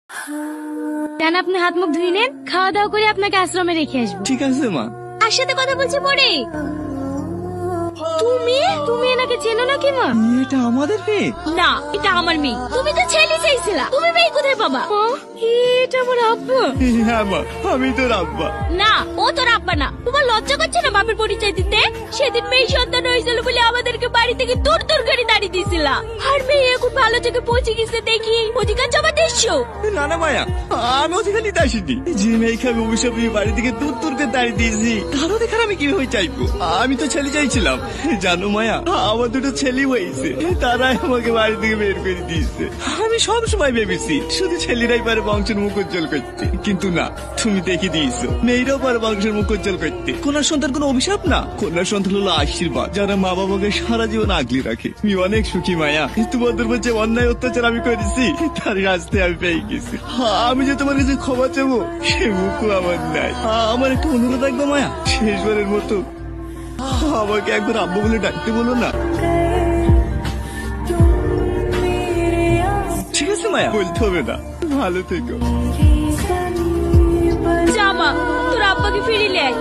কেন আপনি হাত মুখ ধুই নেন, খাওয়া দাওয়া করে আপনাকে আশ্রমে রেখে আসবো। ঠিক আছে মা। আর সাথে কথা বলছি পরে। তুমি তুমি এনাকে চেনো নাকি মা? এটা আমাদের মেয়ে? না, এটা আমার মেয়ে। তুমি তো ছেলে চাইছিলা, তুমি মেয়ে কোথায় পাবা? এটা আমার আব্বা। হ্যাঁ মা, আমি তোর আব্বা। না, ও তোর আব্বা না। তোমার লজ্জা করছে না বাপের পরিচয় দিতে? সেদিন মেয়ে সন্তান হয়েছিল বলে আমাদেরকে বাড়ি থেকে দূর দূর করে দাঁড়িয়ে দিয়েছিলা। আর মেয়ে এখন ভালো থেকে পৌঁছে গেছে দেখি অধিকার জমা দিচ্ছো। না না মায়া, আমি অধিকার নিতে আসিনি। যে মেয়েকে আমি অভিশাপ নিয়ে বাড়ি থেকে দূর দূর করে দাঁড়িয়ে দিয়েছি, তার অধিকার আমি কিভাবে চাইবো? আমি তো ছেলে চাইছিলাম। জানো মায়া, আমার দুটো ছেলে হয়েছে, তারাই আমাকে বাড়ি থেকে বের করে দিয়েছে। আমি সব সময় ভেবেছি শুধু ছেলেরাই পারে বংশের মুখ উজ্জ্বল করতে, কিন্তু না, তুমি দেখে দিয়েছো মেয়েরাও পারে বংশের মুখ উজ্জ্বল করতে। কন্যার সন্তান কোনো অভিশাপ না, কন্যার সন্তান হলো আশীর্বাদ, যারা মা বাবাকে সারা জীবন আগলে রাখে। আমি অনেক সুখী মায়া। তোমাদের যে অন্যায় অত্যাচার আমি করেছি তার রাস্তে আমি পেয়ে গেছি। আমি যে তোমার কাছে ক্ষমা চাবো সে মুখও আমার নাই। আমার একটা অনুরোধ থাকবে মায়া, শেষবারের মতো আমাকে একবার আব্বু বলে ডাকতে বলো না। ঠিক আছে মায়া, বলতে হবে না। ভালো থেকো। জামা, তোর আব্বাকে ফিরিয়ে আয়।